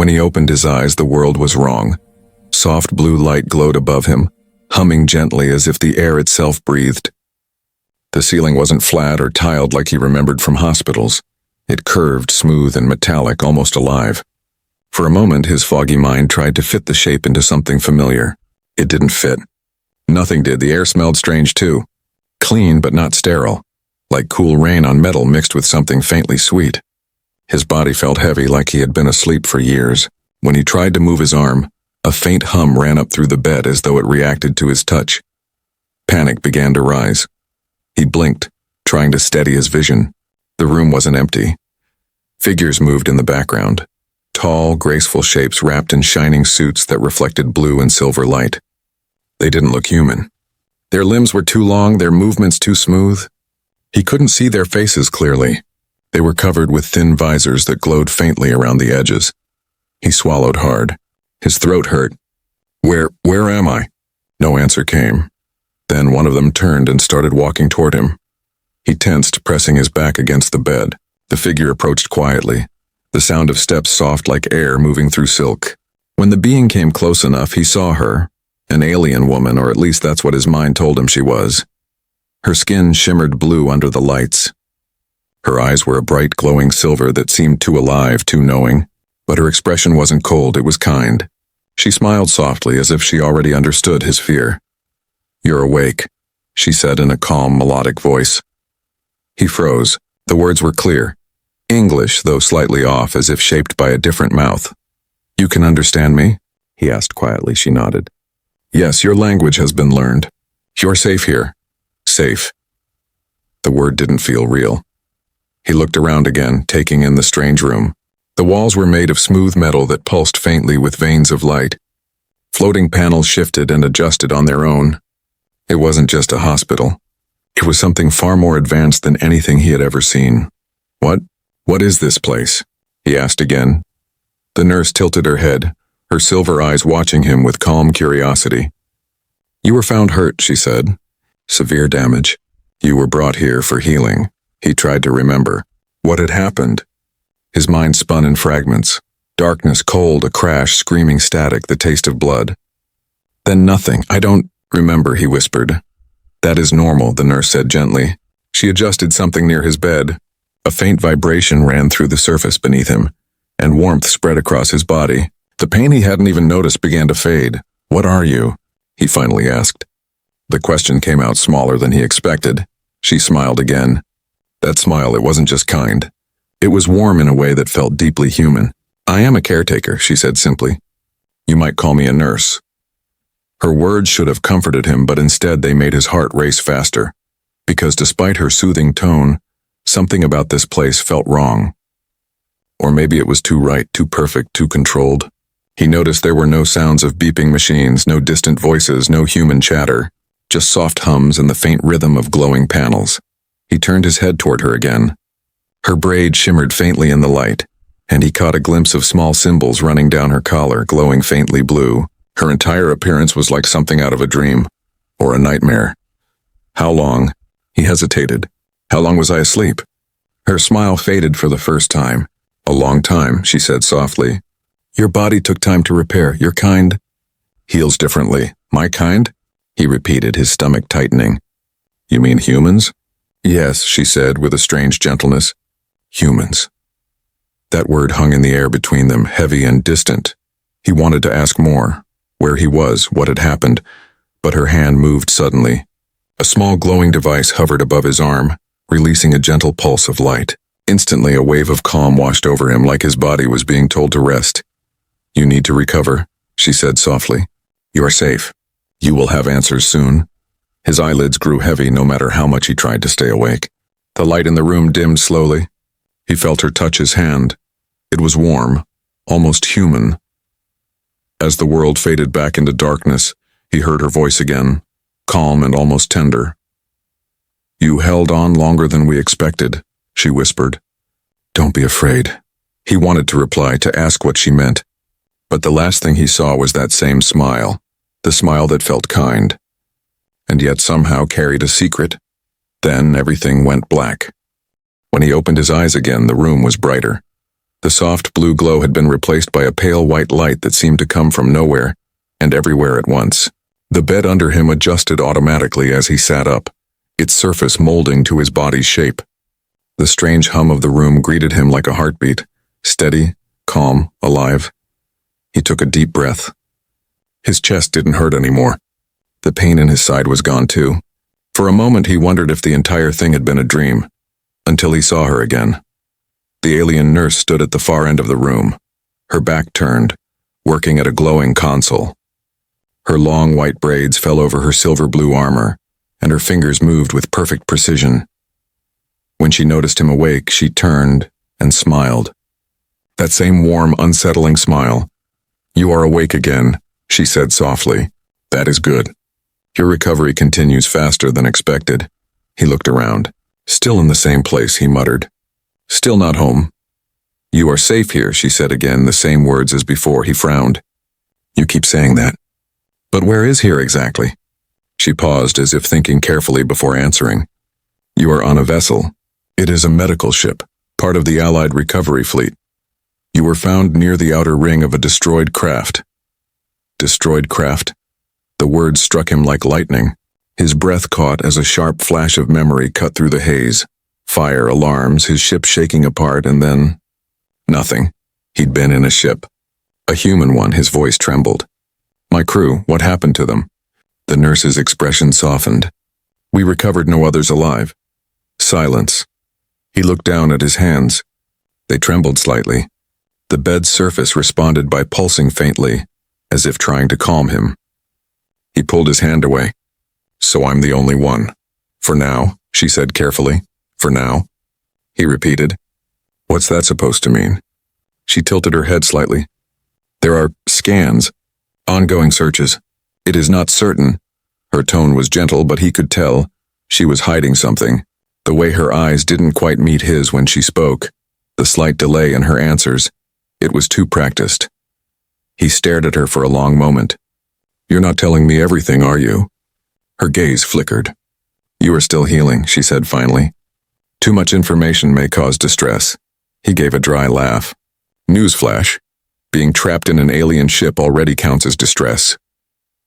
When he opened his eyes, the world was wrong. Soft blue light glowed above him, humming gently as if the air itself breathed. The ceiling wasn't flat or tiled like he remembered from hospitals. It curved, smooth and metallic, almost alive. For a moment, his foggy mind tried to fit the shape into something familiar. It didn't fit. Nothing did. The air smelled strange too. Clean but not sterile, like cool rain on metal mixed with something faintly sweet. His body felt heavy, like he had been asleep for years. When he tried to move his arm, a faint hum ran up through the bed as though it reacted to his touch. Panic began to rise. He blinked, trying to steady his vision. The room wasn't empty. Figures moved in the background. Tall, graceful shapes wrapped in shining suits that reflected blue and silver light. They didn't look human. Their limbs were too long, their movements too smooth. He couldn't see their faces clearly. They were covered with thin visors that glowed faintly around the edges. He swallowed hard. His throat hurt. Where am I? No answer came. Then one of them turned and started walking toward him. He tensed, pressing his back against the bed. The figure approached quietly, the sound of steps soft like air moving through silk. When the being came close enough, he saw her, an alien woman, or at least that's what his mind told him she was. Her skin shimmered blue under the lights. Her eyes were a bright, glowing silver that seemed too alive, too knowing. But her expression wasn't cold, it was kind. She smiled softly, as if she already understood his fear. "You're awake," she said in a calm, melodic voice. He froze. The words were clear. English, though slightly off, as if shaped by a different mouth. "You can understand me?" he asked quietly. She nodded. "Yes, your language has been learned. You're safe here." Safe. The word didn't feel real. He looked around again, taking in the strange room. The walls were made of smooth metal that pulsed faintly with veins of light. Floating panels shifted and adjusted on their own. It wasn't just a hospital. It was something far more advanced than anything he had ever seen. What is this place?" he asked again. The nurse tilted her head, her silver eyes watching him with calm curiosity. "You were found hurt," she said. "Severe damage. You were brought here for healing." He tried to remember. What had happened? His mind spun in fragments. Darkness, cold, a crash, screaming static, the taste of blood. Then nothing. "I don't remember," he whispered. "That is normal," the nurse said gently. She adjusted something near his bed. A faint vibration ran through the surface beneath him, and warmth spread across his body. The pain he hadn't even noticed began to fade. "What are you?" he finally asked. The question came out smaller than he expected. She smiled again. That smile, it wasn't just kind. It was warm in a way that felt deeply human. "I am a caretaker," she said simply. "You might call me a nurse." Her words should have comforted him, but instead they made his heart race faster. Because despite her soothing tone, something about this place felt wrong. Or maybe it was too right, too perfect, too controlled. He noticed there were no sounds of beeping machines, no distant voices, no human chatter, just soft hums and the faint rhythm of glowing panels. He turned his head toward her again. Her braid shimmered faintly in the light, and he caught a glimpse of small symbols running down her collar, glowing faintly blue. Her entire appearance was like something out of a dream, or a nightmare. "How long?" He hesitated. "How long was I asleep?" Her smile faded for the first time. "A long time," she said softly. "Your body took time to repair. Your kind heals differently." "My kind?" he repeated, his stomach tightening. "You mean humans?" "Yes," she said with a strange gentleness. "Humans." That word hung in the air between them, heavy and distant. He wanted to ask more, where he was, what had happened, but her hand moved suddenly. A small glowing device hovered above his arm, releasing a gentle pulse of light. Instantly, a wave of calm washed over him, like his body was being told to rest. "You need to recover," she said softly. "You are safe. You will have answers soon." His eyelids grew heavy no matter how much he tried to stay awake. The light in the room dimmed slowly. He felt her touch his hand. It was warm, almost human. As the world faded back into darkness, he heard her voice again, calm and almost tender. "You held on longer than we expected," she whispered. "Don't be afraid." He wanted to reply, to ask what she meant. But the last thing he saw was that same smile, the smile that felt kind, and yet somehow carried a secret. Then everything went black. When he opened his eyes again, the room was brighter. The soft blue glow had been replaced by a pale white light that seemed to come from nowhere and everywhere at once. The bed under him adjusted automatically as he sat up, its surface molding to his body's shape. The strange hum of the room greeted him like a heartbeat, steady, calm, alive. He took a deep breath. His chest didn't hurt anymore. The pain in his side was gone too. For a moment he wondered if the entire thing had been a dream, until he saw her again. The alien nurse stood at the far end of the room, her back turned, working at a glowing console. Her long white braids fell over her silver-blue armor, and her fingers moved with perfect precision. When she noticed him awake, she turned and smiled. That same warm, unsettling smile. "You are awake again," she said softly. "That is good. Your recovery continues faster than expected." He looked around. "Still in the same place," he muttered. "Still not home." "You are safe here," she said again, the same words as before. He frowned. "You keep saying that. But where is here exactly?" She paused as if thinking carefully before answering. "You are on a vessel. It is a medical ship, part of the Allied recovery fleet. You were found near the outer ring of a destroyed craft." Destroyed craft? The words struck him like lightning. His breath caught as a sharp flash of memory cut through the haze. Fire, alarms, his ship shaking apart, and then nothing. He'd been in a ship. A human one, his voice trembled. "My crew, what happened to them?" The nurse's expression softened. "We recovered no others alive." Silence. He looked down at his hands. They trembled slightly. The bed's surface responded by pulsing faintly, as if trying to calm him. He pulled his hand away. "So I'm the only one. For now," she said carefully. "For now," he repeated. "What's that supposed to mean?" She tilted her head slightly. "There are scans, ongoing searches. It is not certain." Her tone was gentle, but he could tell she was hiding something. The way her eyes didn't quite meet his when she spoke, the slight delay in her answers, it was too practiced. He stared at her for a long moment. "You're not telling me everything, are you?" Her gaze flickered. "You are still healing," she said finally. "Too much information may cause distress." He gave a dry laugh. "Newsflash. Being trapped in an alien ship already counts as distress."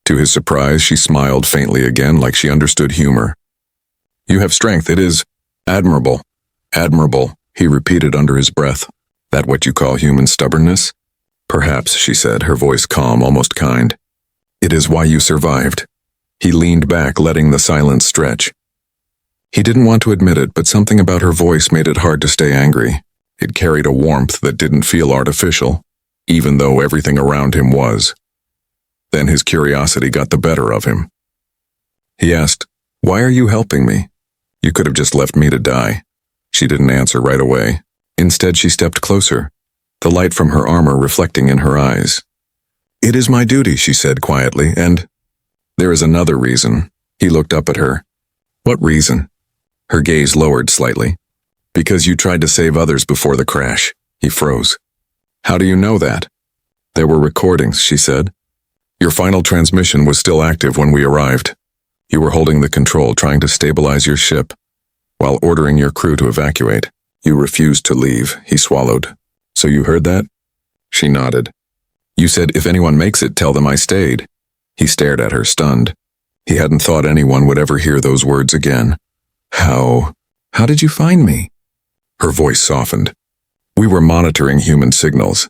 To his surprise, she smiled faintly again, like she understood humor. "You have strength. It is admirable." "Admirable," he repeated under his breath. "That what you call human stubbornness?" "Perhaps," she said, her voice calm, almost kind. "It is why you survived." He leaned back, letting the silence stretch. He didn't want to admit it, but something about her voice made it hard to stay angry. It carried a warmth that didn't feel artificial, even though everything around him was. Then his curiosity got the better of him. He asked, "Why are you helping me? You could have just left me to die." She didn't answer right away. Instead, she stepped closer, the light from her armor reflecting in her eyes. "It is my duty," she said quietly, "and there is another reason." He looked up at her. "What reason?" Her gaze lowered slightly. "Because you tried to save others before the crash." He froze. "How do you know that?" "There were recordings," she said. "Your final transmission was still active when we arrived. You were holding the control, trying to stabilize your ship, while ordering your crew to evacuate. You refused to leave." He swallowed. "So you heard that?" She nodded. "You said, 'If anyone makes it, tell them I stayed.'" He stared at her, stunned. He hadn't thought anyone would ever hear those words again. How did you find me?" Her voice softened. "We were monitoring human signals.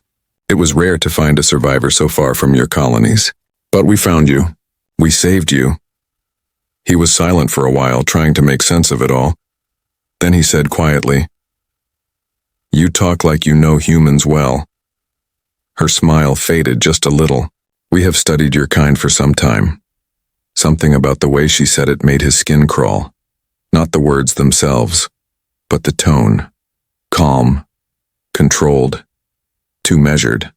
It was rare to find a survivor so far from your colonies. But we found you. We saved you." He was silent for a while, trying to make sense of it all. Then he said quietly, "You talk like you know humans well." Her smile faded just a little. "We have studied your kind for some time." Something about the way she said it made his skin crawl. Not the words themselves, but the tone. Calm, controlled, too measured.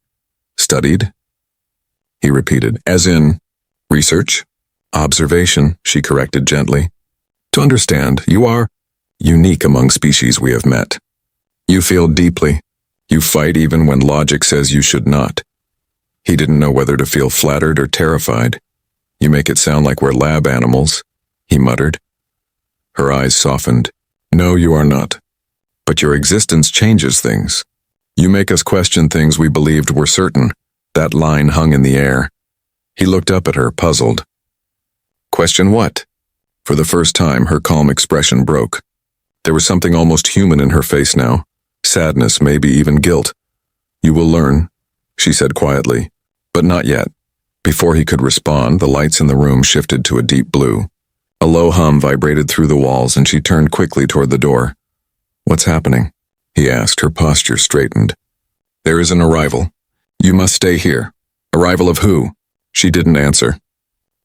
"Studied?" He repeated, "As in research?" "Observation," she corrected gently. "To understand, you are unique among species we have met. You feel deeply. You fight even when logic says you should not." He didn't know whether to feel flattered or terrified. "You make it sound like we're lab animals," he muttered. Her eyes softened. "No, you are not. But your existence changes things. You make us question things we believed were certain. That line hung in the air. He looked up at her, puzzled. Question what? For the first time, her calm expression broke. There was something almost human in her face now. Sadness, maybe even guilt. You will learn, she said quietly. But not yet. Before he could respond, the lights in the room shifted to a deep blue. A low hum vibrated through the walls, and she turned quickly toward the door. What's happening? He asked, her posture straightened. There is an arrival. You must stay here. Arrival of who? She didn't answer.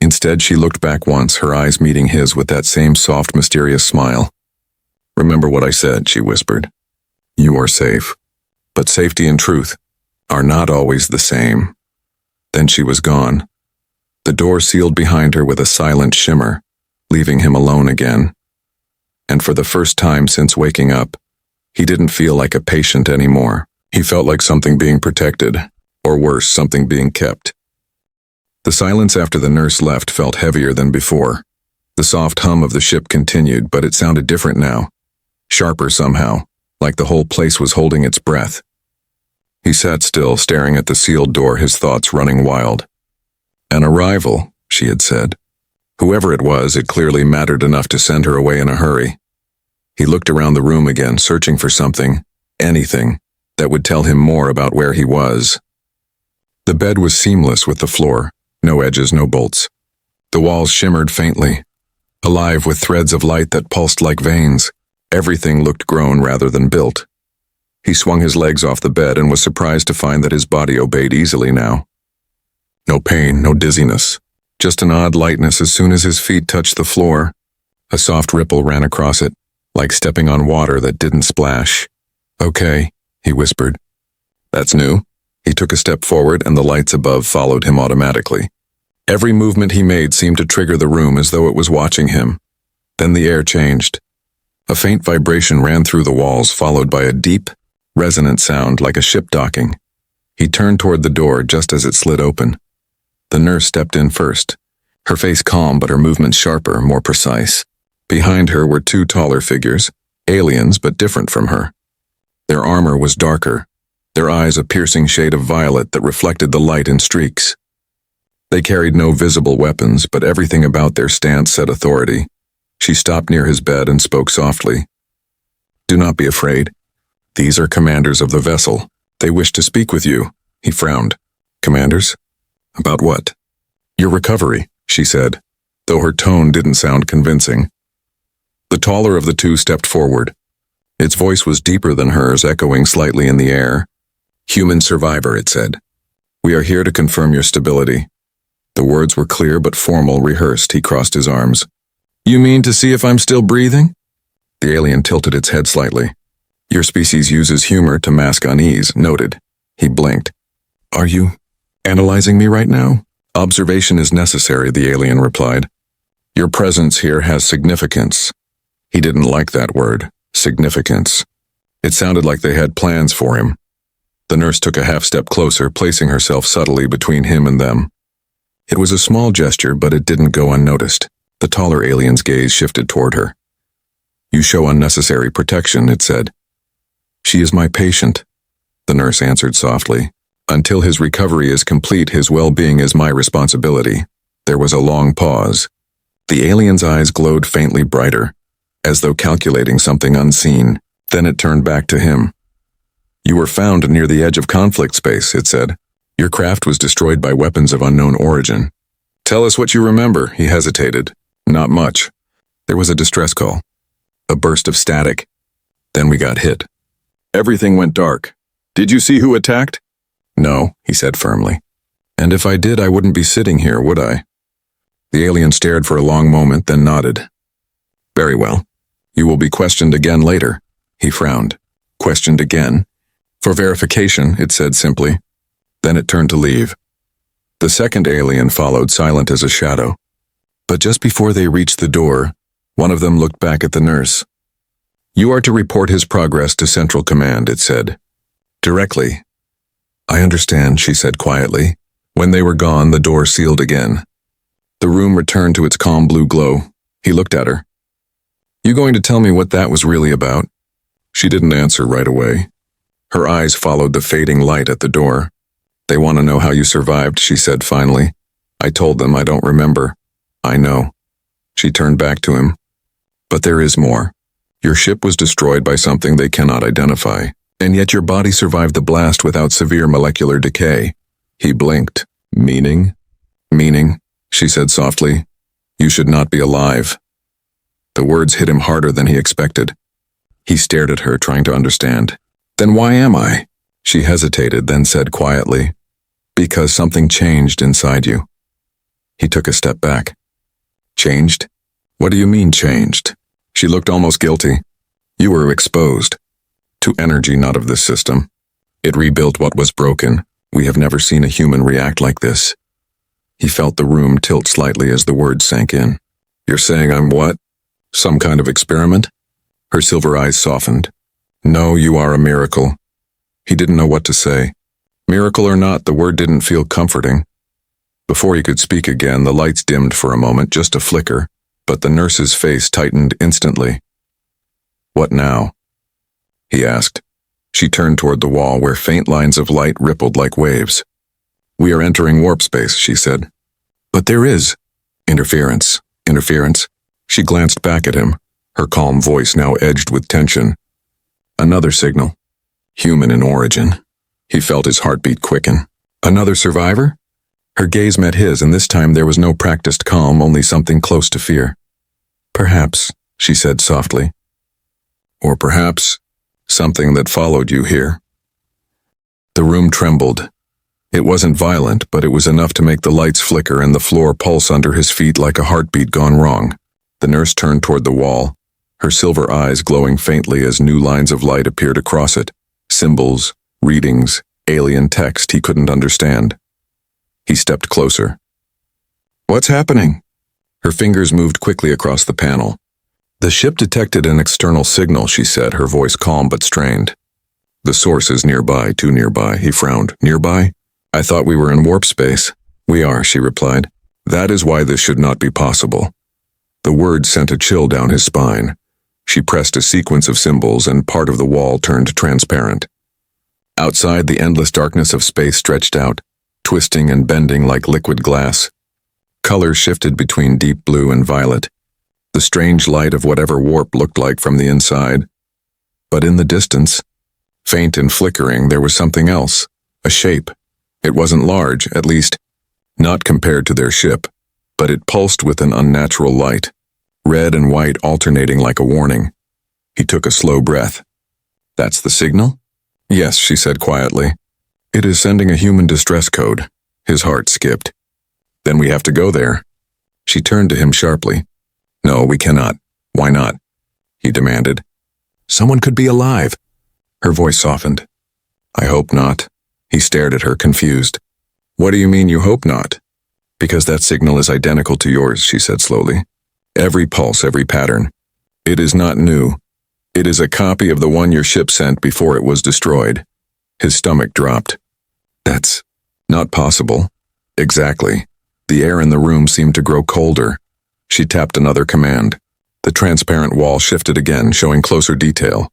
Instead, she looked back once, her eyes meeting his with that same soft, mysterious smile. Remember what I said, she whispered. You are safe. But safety and truth are not always the same. Then she was gone. The door sealed behind her with a silent shimmer, leaving him alone again. And for the first time since waking up, he didn't feel like a patient anymore. He felt like something being protected, or worse, something being kept. The silence after the nurse left felt heavier than before. The soft hum of the ship continued, but it sounded different now. Sharper somehow, like the whole place was holding its breath. He sat still, staring at the sealed door, his thoughts running wild. An arrival, she had said. Whoever it was, it clearly mattered enough to send her away in a hurry. He looked around the room again, searching for something, anything, that would tell him more about where he was. The bed was seamless with the floor, no edges, no bolts. The walls shimmered faintly, alive with threads of light that pulsed like veins. Everything looked grown rather than built. He swung his legs off the bed and was surprised to find that his body obeyed easily now. No pain, no dizziness, just an odd lightness as soon as his feet touched the floor. A soft ripple ran across it, like stepping on water that didn't splash. Okay, he whispered. That's new. He took a step forward and the lights above followed him automatically. Every movement he made seemed to trigger the room as though it was watching him. Then the air changed. A faint vibration ran through the walls, followed by a deep, resonant sound like a ship docking. He turned toward the door just as it slid open. The nurse stepped in first, her face calm but her movements sharper, more precise. Behind her were two taller figures, aliens but different from her. Their armor was darker, their eyes a piercing shade of violet that reflected the light in streaks. They carried no visible weapons, but everything about their stance said authority. She stopped near his bed and spoke softly. Do not be afraid. These are commanders of the vessel. They wish to speak with you. He frowned. Commanders? About what? Your recovery, she said, though her tone didn't sound convincing. The taller of the two stepped forward. Its voice was deeper than hers, echoing slightly in the air. Human survivor, it said. We are here to confirm your stability. The words were clear but formal, rehearsed. He crossed his arms. You mean to see if I'm still breathing? The alien tilted its head slightly. Your species uses humor to mask unease, noted. He blinked. Are you analyzing me right now? Observation is necessary, the alien replied. Your presence here has significance. He didn't like that word, significance. It sounded like they had plans for him. The nurse took a half step closer, placing herself subtly between him and them. It was a small gesture, but it didn't go unnoticed. The taller alien's gaze shifted toward her. You show unnecessary protection, it said. She is my patient, the nurse answered softly. Until his recovery is complete, his well-being is my responsibility. There was a long pause. The alien's eyes glowed faintly brighter, as though calculating something unseen. Then it turned back to him. You were found near the edge of conflict space, it said. Your craft was destroyed by weapons of unknown origin. Tell us what you remember, he hesitated. Not much. There was a distress call. A burst of static. Then we got hit. Everything went dark. Did you see who attacked? No, he said firmly. And if I did, I wouldn't be sitting here, would I? The alien stared for a long moment, then nodded. Very well. You will be questioned again later. He frowned. Questioned again? For verification, it said simply. Then it turned to leave. The second alien followed, silent as a shadow. But just before they reached the door, one of them looked back at the nurse. You are to report his progress to Central Command, it said. Directly. I understand, she said quietly. When they were gone, the door sealed again. The room returned to its calm blue glow. He looked at her. You going to tell me what that was really about? She didn't answer right away. Her eyes followed the fading light at the door. "They want to know how you survived," she said finally. "I told them I don't remember." "I know." She turned back to him. "But there is more. Your ship was destroyed by something they cannot identify, and yet your body survived the blast without severe molecular decay." He blinked. "Meaning?" "Meaning," she said softly. "You should not be alive." The words hit him harder than he expected. He stared at her, trying to understand. "Then why am I?" She hesitated, then said quietly, "Because something changed inside you." He took a step back. "Changed? What do you mean changed?" She looked almost guilty. "You were exposed to energy not of this system. It rebuilt what was broken. We have never seen a human react like this." He felt the room tilt slightly as the words sank in. "You're saying I'm what? Some kind of experiment?" Her silver eyes softened. "No, you are a miracle." He didn't know what to say. Miracle or not, the word didn't feel comforting. Before he could speak again, the lights dimmed for a moment, just a flicker, but the nurse's face tightened instantly. "What now?" he asked. She turned toward the wall where faint lines of light rippled like waves. "We are entering warp space," she said. "But there is interference." "Interference?" She glanced back at him, her calm voice now edged with tension. "Another signal. Human in origin." He felt his heartbeat quicken. "Another survivor?" Her gaze met his, and this time there was no practiced calm, only something close to fear. "Perhaps," she said softly. "Or perhaps something that followed you here." The room trembled. It wasn't violent, but it was enough to make the lights flicker and the floor pulse under his feet like a heartbeat gone wrong. The nurse turned toward the wall, her silver eyes glowing faintly as new lines of light appeared across it. Symbols, readings, alien text he couldn't understand. He stepped closer. "What's happening?" Her fingers moved quickly across the panel. "The ship detected an external signal," she said, her voice calm but strained. "The source is nearby, too nearby." He frowned. "Nearby? I thought we were in warp space." "We are," she replied. "That is why this should not be possible." The word sent a chill down his spine. She pressed a sequence of symbols and part of the wall turned transparent. Outside, the endless darkness of space stretched out, twisting and bending like liquid glass. Colors shifted between deep blue and violet, the strange light of whatever warp looked like from the inside. But in the distance, faint and flickering, there was something else, a shape. It wasn't large, at least not compared to their ship, but it pulsed with an unnatural light, red and white alternating like a warning. He took a slow breath. "That's the signal?" "Yes," she said quietly. "It is sending a human distress code." His heart skipped. "Then we have to go there." She turned to him sharply. "No, we cannot." "Why not?" he demanded. "Someone could be alive." Her voice softened. "I hope not." He stared at her, confused. "What do you mean you hope not?" "Because that signal is identical to yours," she said slowly. "Every pulse, every pattern. It is not new. It is a copy of the one your ship sent before it was destroyed." His stomach dropped. "That's not possible." "Exactly." The air in the room seemed to grow colder. She tapped another command. The transparent wall shifted again, showing closer detail.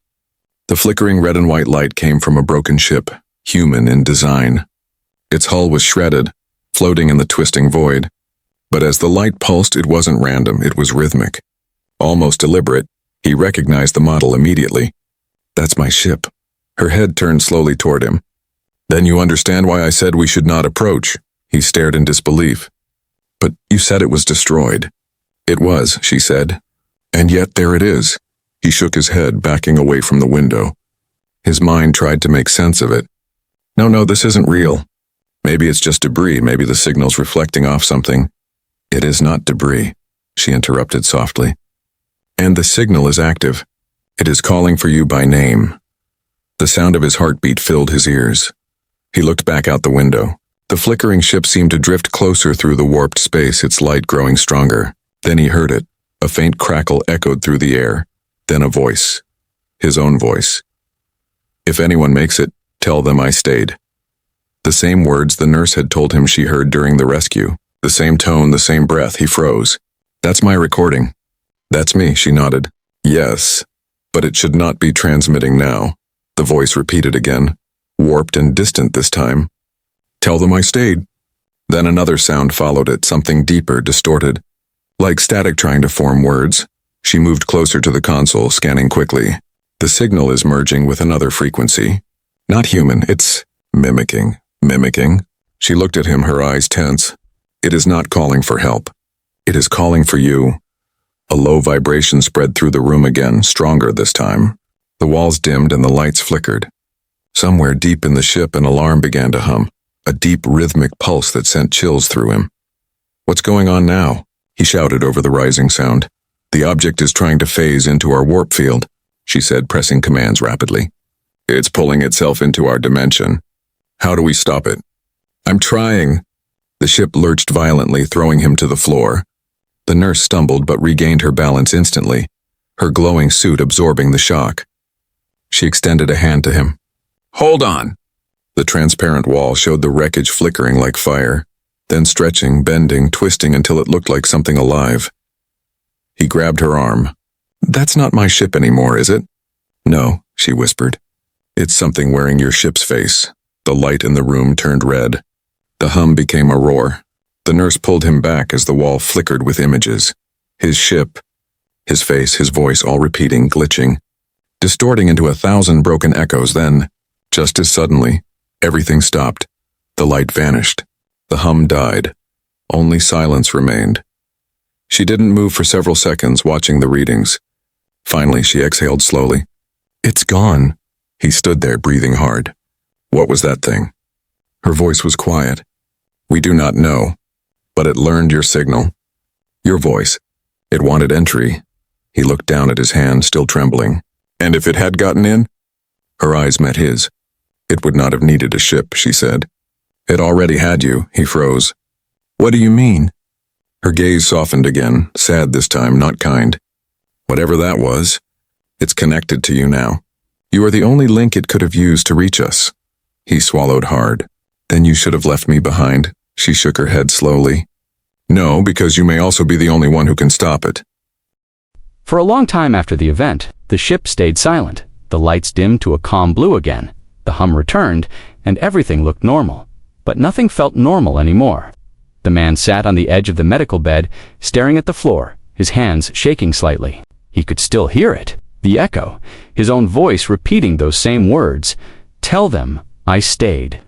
The flickering red and white light came from a broken ship, human in design. Its hull was shredded, floating in the twisting void. But as the light pulsed, it wasn't random, it was rhythmic. Almost deliberate, he recognized the model immediately. "That's my ship." Her head turned slowly toward him. "Then you understand why I said we should not approach." He stared in disbelief. "But you said it was destroyed." "It was," she said. "And yet there it is." He shook his head, backing away from the window. His mind tried to make sense of it. No, this isn't real. Maybe it's just debris, maybe the signal's reflecting off something." "It is not debris," she interrupted softly. "And the signal is active. It is calling for you by name." The sound of his heartbeat filled his ears. He looked back out the window. The flickering ship seemed to drift closer through the warped space, its light growing stronger. Then he heard it. A faint crackle echoed through the air. Then a voice. His own voice. "If anyone makes it, tell them I stayed." The same words the nurse had told him she heard during the rescue. The same tone, the same breath. He froze. "That's my recording." "That's me," she nodded. "Yes, but it should not be transmitting now." The voice repeated again, warped and distant this time. Tell them I stayed. Then another sound followed it, something deeper, distorted. Like static trying to form words. She moved closer to the console, scanning quickly. The signal is merging with another frequency. Not human, it's mimicking. She looked at him, her eyes tense. It is not calling for help. It is calling for you. A low vibration spread through the room again, stronger this time. The walls dimmed and the lights flickered. Somewhere deep in the ship, an alarm began to hum, a deep rhythmic pulse that sent chills through him. What's going on now? He shouted over the rising sound. The object is trying to phase into our warp field, she said, pressing commands rapidly. It's pulling itself into our dimension. How do we stop it? I'm trying. The ship lurched violently, throwing him to the floor. The nurse stumbled but regained her balance instantly, her glowing suit absorbing the shock. She extended a hand to him. Hold on. The transparent wall showed the wreckage flickering like fire, then stretching, bending, twisting until it looked like something alive. He grabbed her arm. That's not my ship anymore, is it? No, she whispered. It's something wearing your ship's face. The light in the room turned red. The hum became a roar. The nurse pulled him back as the wall flickered with images. His ship, his face, his voice, all repeating, glitching, distorting into 1,000 broken echoes. Then, just as suddenly, everything stopped. The light vanished. The hum died. Only silence remained. She didn't move for several seconds, watching the readings. Finally, she exhaled slowly. It's gone. He stood there, breathing hard. What was that thing? Her voice was quiet. We do not know, but it learned your signal. Your voice. It wanted entry. He looked down at his hand, still trembling. And if it had gotten in? Her eyes met his. It would not have needed a ship, she said. It already had you, he froze. What do you mean? Her gaze softened again, sad this time, not kind. Whatever that was, it's connected to you now. You are the only link it could have used to reach us. He swallowed hard. Then you should have left me behind. She shook her head slowly. No, because you may also be the only one who can stop it. For a long time after the event, the ship stayed silent. The lights dimmed to a calm blue again. The hum returned, and everything looked normal. But nothing felt normal anymore. The man sat on the edge of the medical bed, staring at the floor, his hands shaking slightly. He could still hear it, the echo, his own voice repeating those same words. Tell them I stayed.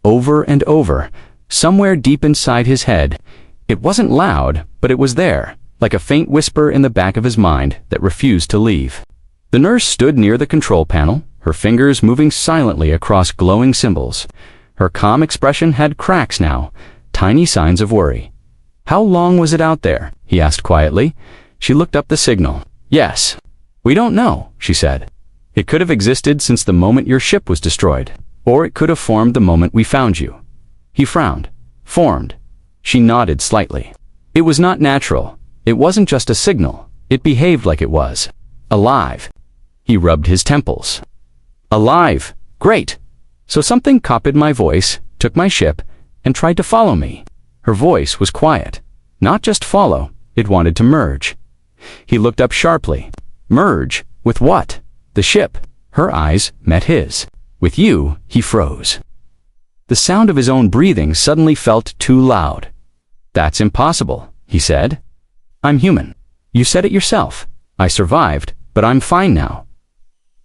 Over and over, somewhere deep inside his head. It wasn't loud, but it was there, like a faint whisper in the back of his mind that refused to leave. The nurse stood near the control panel, her fingers moving silently across glowing symbols. Her calm expression had cracks now, tiny signs of worry. How long was it out there? He asked quietly. She looked up the signal. Yes. We don't know, she said. It could have existed since the moment your ship was destroyed, or it could have formed the moment we found you. He frowned. Formed. She nodded slightly. It was not natural. It wasn't just a signal. It behaved like it was. Alive. He rubbed his temples. Alive. Great. So something copied my voice, took my ship, and tried to follow me. Her voice was quiet. Not just follow, it wanted to merge. He looked up sharply. Merge? With what? The ship. Her eyes met his. With you, he froze. The sound of his own breathing suddenly felt too loud. That's impossible, he said. I'm human. You said it yourself. I survived, but I'm fine now.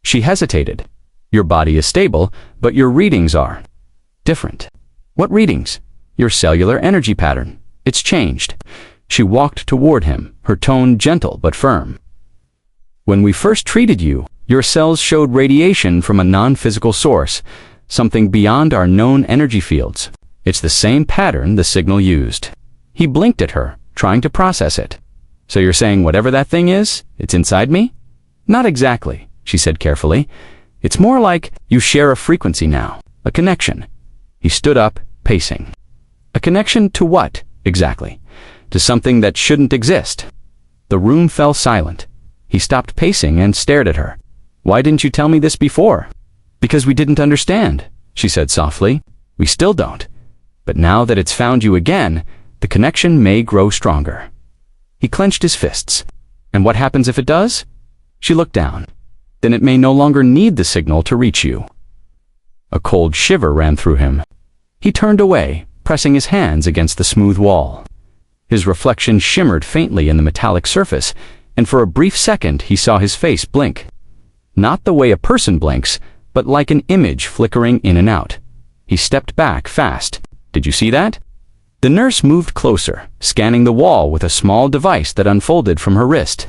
She hesitated. Your body is stable, but your readings are different. What readings? Your cellular energy pattern. It's changed. She walked toward him, her tone gentle but firm. When we first treated you, your cells showed radiation from a non-physical source, something beyond our known energy fields. It's the same pattern the signal used. He blinked at her, trying to process it. So you're saying whatever that thing is, it's inside me? Not exactly, she said carefully. It's more like you share a frequency now, a connection. He stood up, pacing. A connection to what, exactly? To something that shouldn't exist. The room fell silent. He stopped pacing and stared at her. Why didn't you tell me this before? Because we didn't understand, she said softly. We still don't. But now that it's found you again, the connection may grow stronger. He clenched his fists. And what happens if it does? She looked down. then it may no longer need the signal to reach you. A cold shiver ran through him. He turned away, pressing his hands against the smooth wall. His reflection shimmered faintly in the metallic surface, and for a brief second he saw his face blink. Not the way a person blinks, but like an image flickering in and out. He stepped back fast. Did you see that? The nurse moved closer, scanning the wall with a small device that unfolded from her wrist.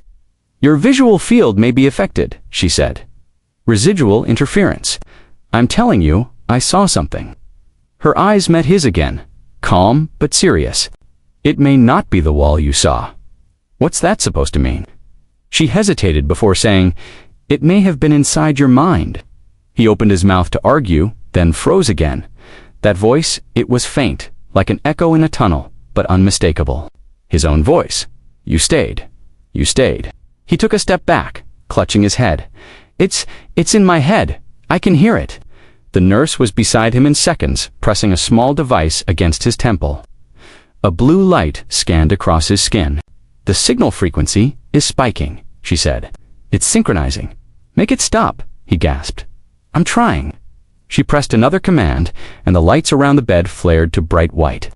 Your visual field may be affected, she said. Residual interference. I'm telling you, I saw something. Her eyes met his again, calm but serious. It may not be the wall you saw. What's that supposed to mean? She hesitated before saying, it may have been inside your mind. He opened his mouth to argue, then froze again. That voice, it was faint, like an echo in a tunnel, but unmistakable. His own voice. You stayed. You stayed. He took a step back, clutching his head. It's in my head. I can hear it. The nurse was beside him in seconds, pressing a small device against his temple. A blue light scanned across his skin. The signal frequency is spiking, she said. It's synchronizing. Make it stop, he gasped. I'm trying. She pressed another command, and the lights around the bed flared to bright white.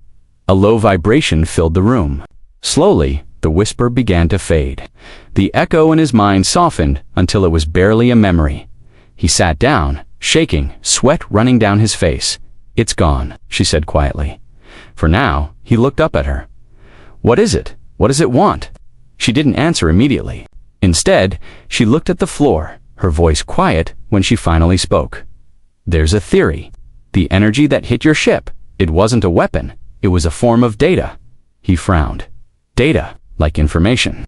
A low vibration filled the room. Slowly, the whisper began to fade. The echo in his mind softened until it was barely a memory. He sat down, shaking, sweat running down his face. It's gone, she said quietly. For now, he looked up at her. What is it? What does it want? She didn't answer immediately. Instead, she looked at the floor, her voice quiet when she finally spoke. There's a theory. The energy that hit your ship, it wasn't a weapon. It was a form of data. He frowned. Data, like information.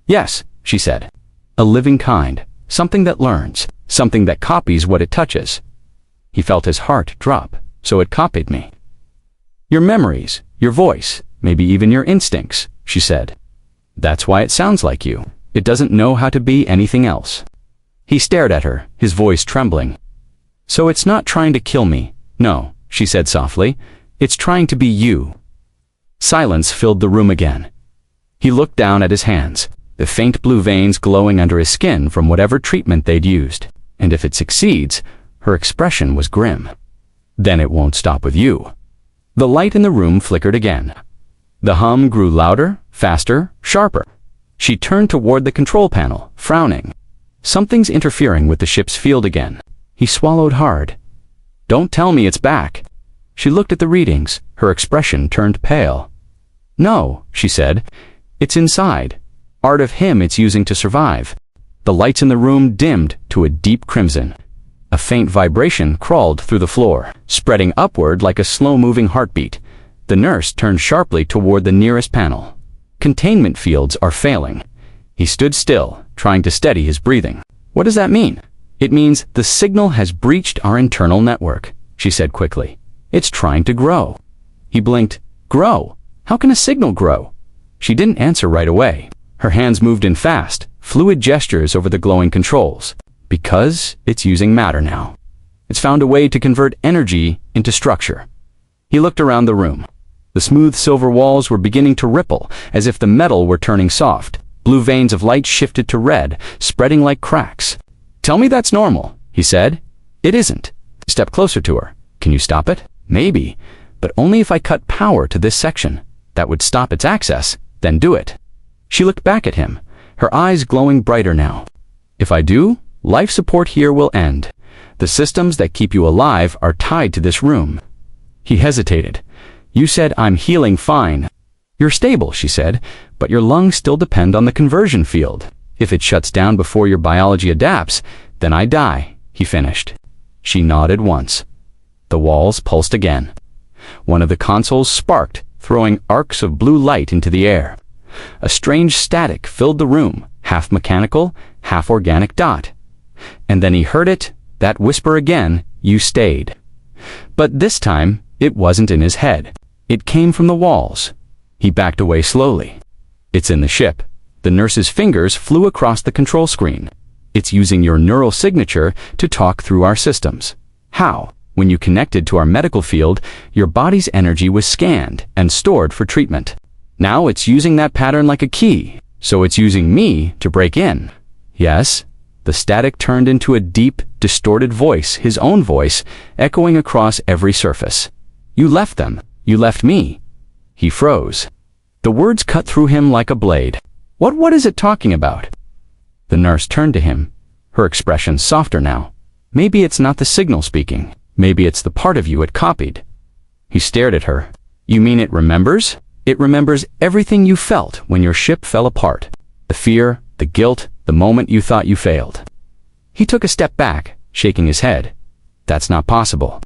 Yes, she said. A living kind, something that learns, something that copies what it touches. He felt his heart drop, so it copied me. Your memories, your voice, maybe even your instincts, she said. That's why it sounds like you. It doesn't know how to be anything else. He stared at her, his voice trembling. So it's not trying to kill me. No, she said softly. It's trying to be you. Silence filled the room again. He looked down at his hands, the faint blue veins glowing under his skin from whatever treatment they'd used. And if it succeeds, her expression was grim. Then it won't stop with you. The light in the room flickered again. The hum grew louder, faster, sharper. She turned toward the control panel, frowning. Something's interfering with the ship's field again. He swallowed hard. Don't tell me it's back. She looked at the readings. Her expression turned pale. No, she said. It's inside. Art of him it's using to survive. The lights in the room dimmed to a deep crimson. A faint vibration crawled through the floor, spreading upward like a slow-moving heartbeat. The nurse turned sharply toward the nearest panel. Containment fields are failing. He stood still, trying to steady his breathing. What does that mean? It means the signal has breached our internal network, she said quickly. It's trying to grow. He blinked. Grow? How can a signal grow? She didn't answer right away. Her hands moved in fast, fluid gestures over the glowing controls. Because it's using matter now. It's found a way to convert energy into structure. He looked around the room. The smooth silver walls were beginning to ripple, as if the metal were turning soft. Blue veins of light shifted to red, spreading like cracks. Tell me that's normal, he said. It isn't. Step closer to her. Can you stop it? Maybe, but only if I cut power to this section. That would stop its access. Then do it. She looked back at him, her eyes glowing brighter now. If I do, life support here will end. The systems that keep you alive are tied to this room. He hesitated. You said I'm healing fine. You're stable, she said, but your lungs still depend on the conversion field. If it shuts down before your biology adapts, then I die, he finished. She nodded once. The walls pulsed again. One of the consoles sparked, throwing arcs of blue light into the air. A strange static filled the room, half mechanical, half organic dot. And then he heard it, that whisper again, you stayed. But this time, it wasn't in his head. It came from the walls. He backed away slowly. It's in the ship. The nurse's fingers flew across the control screen. It's using your neural signature to talk through our systems. How? When you connected to our medical field, your body's energy was scanned and stored for treatment. Now it's using that pattern like a key, so it's using me to break in. Yes? The The static turned into a deep, distorted voice, his own voice, echoing across every surface. "You left them. You left me." He froze. The words cut through him like a blade. What is it talking about?" The nurse turned to him, her expression softer now. "Maybe it's not the signal speaking. Maybe it's the part of you it copied." He stared at her. "You mean it remembers? It remembers everything you felt when your ship fell apart. The fear, the guilt, the moment you thought you failed." He took a step back, shaking his head. "That's not possible."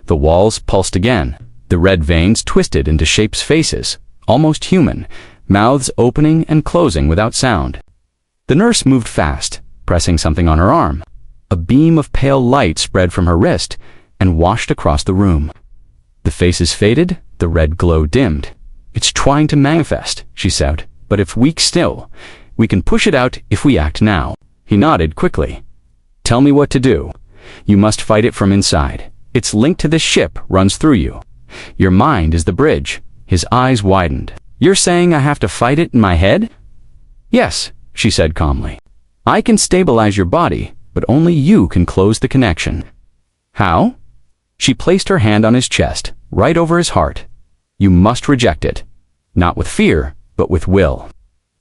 The walls pulsed again. The red veins twisted into shapes, faces, almost human, mouths opening and closing without sound. The nurse moved fast, pressing something on her arm. A beam of pale light spread from her wrist and washed across the room. The faces faded, the red glow dimmed. "It's trying to manifest," she said, "but it's weak still. We can push it out if we act now." He nodded quickly. "Tell me what to do. You must fight it from inside. Its link to this ship runs through you. Your mind is the bridge." His eyes widened. "You're saying I have to fight it in my head?" "Yes," she said calmly. "I can stabilize your body, but only you can close the connection." "How?" She placed her hand on his chest, right over his heart. "You must reject it. Not with fear, but with will.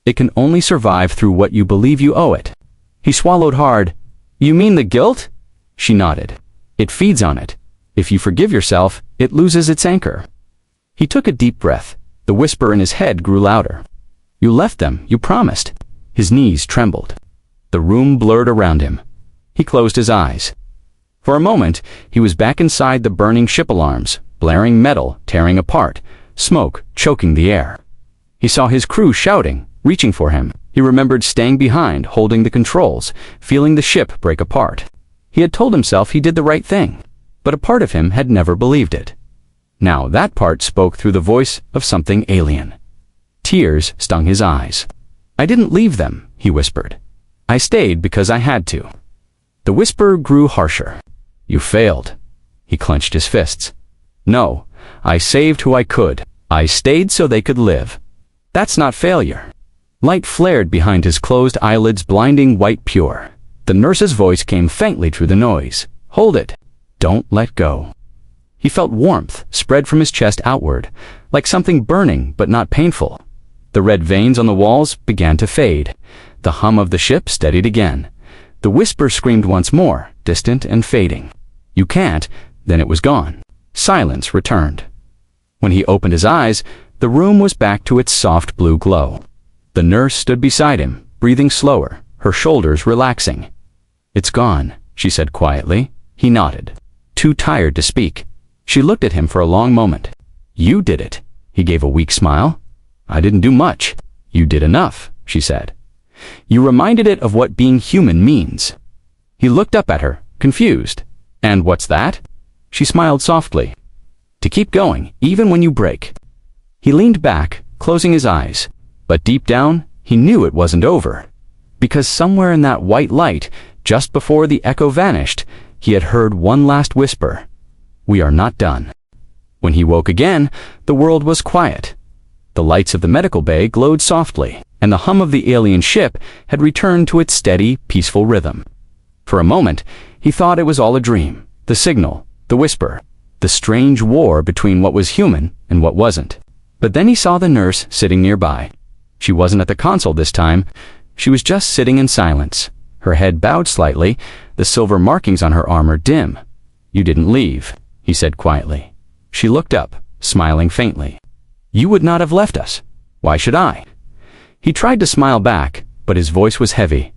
It can only survive through what you believe you owe it." He swallowed hard. "You mean the guilt?" She nodded. "It feeds on it. If you forgive yourself, it loses its anchor." He took a deep breath. The whisper in his head grew louder. "You left them, you promised." His knees trembled. The room blurred around him. He closed his eyes. For a moment, he was back inside the burning ship alarms, blaring metal, tearing apart, smoke choking the air. He saw his crew shouting, reaching for him. He remembered staying behind, holding the controls, feeling the ship break apart. He had told himself he did the right thing, but a part of him had never believed it. Now that part spoke through the voice of something alien. Tears stung his eyes. "I didn't leave them," he whispered. "I stayed because I had to." The whisper grew harsher. "You failed." He clenched his fists. "No, I saved who I could. I stayed so they could live." "That's not failure." Light flared behind his closed eyelids, blinding white pure. The nurse's voice came faintly through the noise. "Hold it. Don't let go." He felt warmth spread from his chest outward, like something burning but not painful. The red veins on the walls began to fade. The hum of the ship steadied again. The whisper screamed once more, distant and fading. "You can't," then it was gone. Silence returned. When he opened his eyes, the room was back to its soft blue glow. The nurse stood beside him, breathing slower, her shoulders relaxing. "It's gone," she said quietly. He nodded, too tired to speak. She looked at him for a long moment. "You did it." He gave a weak smile. "I didn't do much." "You did enough," she said. "You reminded it of what being human means." He looked up at her, confused. "And what's that?" She smiled softly. "To keep going, even when you break." He leaned back, closing his eyes. But deep down, he knew it wasn't over. Because somewhere in that white light, just before the echo vanished, he had heard one last whisper. "We are not done." When he woke again, the world was quiet. The lights of the medical bay glowed softly, and the hum of the alien ship had returned to its steady, peaceful rhythm. For a moment, he thought it was all a dream. The signal, the whisper, the strange war between what was human and what wasn't. But then he saw the nurse sitting nearby. She wasn't at the console this time. She was just sitting in silence, her head bowed slightly, the silver markings on her armor dim. "You didn't leave," he said quietly. She looked up, smiling faintly. "You would not have left us. Why should I?" He tried to smile back, but his voice was heavy.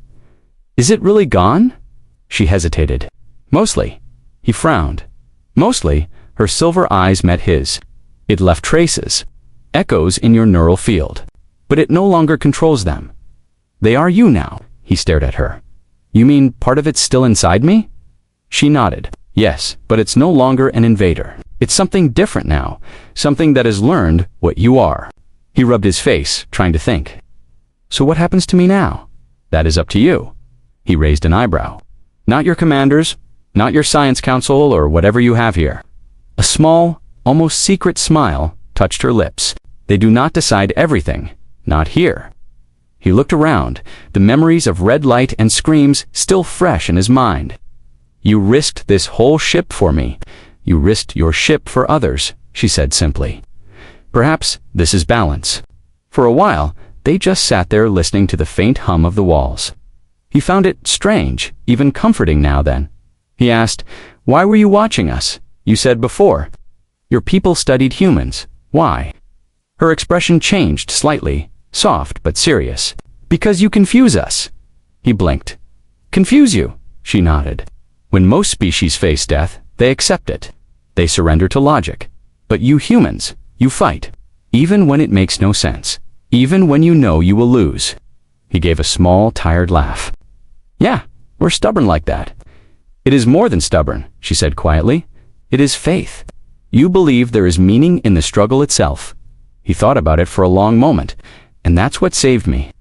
"Is it really gone?" She hesitated. "Mostly." He frowned. "Mostly." Her silver eyes met his. "It left traces, echoes in your neural field. But it no longer controls them. They are you now." He stared at her. "You mean part of it's still inside me?" She nodded. "Yes, but it's no longer an invader. It's something different now, something that has learned what you are." He rubbed his face, trying to think. "So what happens to me now?" "That is up to you." He raised an eyebrow. "Not your commanders, not your science council or whatever you have here." A small, almost secret smile touched her lips. "They do not decide everything. Not here." He looked around, the memories of red light and screams still fresh in his mind. "You risked this whole ship for me. You risked your ship for others," she said simply. Perhaps this is balance. For a while, they just sat there listening to the faint hum of the walls. He found it strange, even comforting now then. He asked, "Why were you watching us? You said before. Your people studied humans. Why?" Her expression changed slightly, soft but serious. "Because you confuse us." He blinked. "Confuse you?" She nodded. "When most species face death, they accept it. They surrender to logic. But you humans, you fight. Even when it makes no sense. Even when you know you will lose." He gave a small, tired laugh. "Yeah, we're stubborn like that." "It is more than stubborn," she said quietly. "It is faith. You believe there is meaning in the struggle itself." He thought about it for a long moment, and that's what saved me.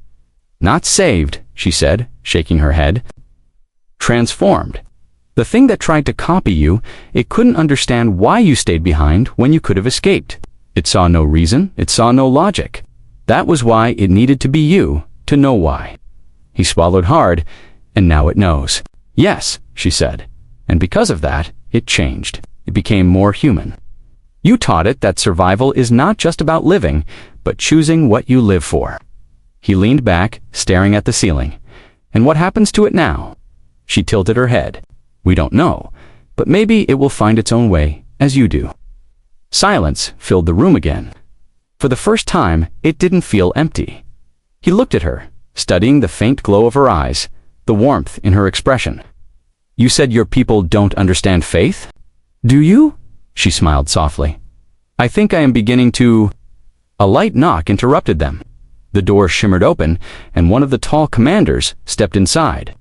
"Not saved," she said, shaking her head. "Transformed. The thing that tried to copy you, it couldn't understand why you stayed behind when you could have escaped. It saw no reason, it saw no logic. That was why it needed to be you to know why." He swallowed hard, and now it knows. "Yes," she said, "and because of that, it changed. It became more human. You taught it that survival is not just about living, but choosing what you live for." He leaned back, staring at the ceiling. "And what happens to it now?" She tilted her head. "We don't know, but maybe it will find its own way, as you do." Silence filled the room again. For the first time, it didn't feel empty. He looked at her, studying the faint glow of her eyes, the warmth in her expression. "You said your people don't understand faith? Do you?" She smiled softly. "I think I am beginning to—" A light knock interrupted them. The door shimmered open, and one of the tall commanders stepped inside.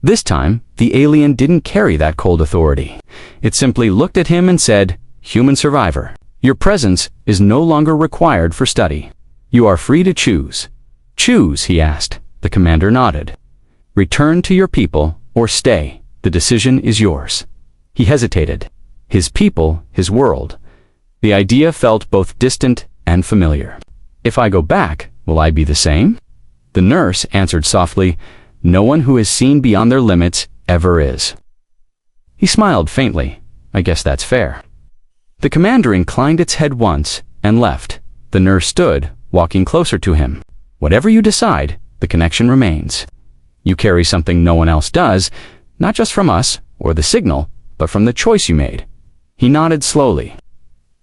This time, the alien didn't carry that cold authority. It simply looked at him and said, "Human survivor, your presence is no longer required for study. You are free to choose." "Choose?" he asked. The commander nodded. "Return to your people or stay. The decision is yours." He hesitated. His people, his world. The idea felt both distant and familiar. "If I go back, will I be the same?" The nurse answered softly, "No one who has seen beyond their limits ever is." He smiled faintly. "I guess that's fair." The commander inclined its head once and left. The nurse stood, walking closer to him. "Whatever you decide, the connection remains. You carry something no one else does, not just from us or the signal, but from the choice you made." He nodded slowly.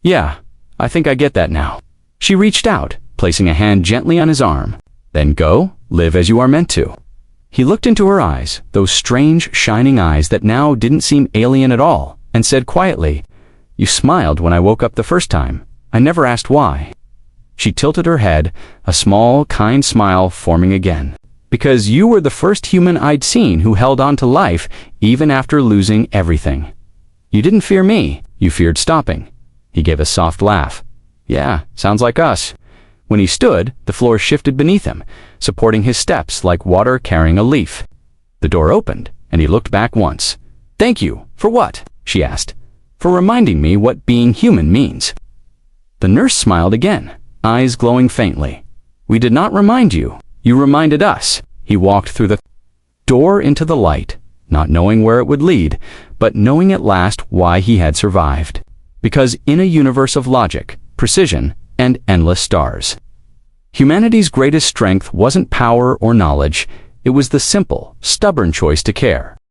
"Yeah, I think I get that now." She reached out, placing a hand gently on his arm. "Then go, live as you are meant to." He looked into her eyes, those strange, shining eyes that now didn't seem alien at all, and said quietly, "You smiled when I woke up the first time. I never asked why." She tilted her head, a small, kind smile forming again. "Because you were the first human I'd seen who held on to life even after losing everything. You didn't fear me, you feared stopping." He gave a soft laugh. "Yeah, sounds like us." When he stood, the floor shifted beneath him, supporting his steps like water carrying a leaf. The door opened, and he looked back once. "Thank you. For what?" she asked. "For reminding me what being human means." The nurse smiled again, eyes glowing faintly. "We did not remind you. You reminded us." He walked through the door into the light, not knowing where it would lead, but knowing at last why he had survived. Because in a universe of logic, precision, and endless stars, humanity's greatest strength wasn't power or knowledge, it was the simple, stubborn choice to care.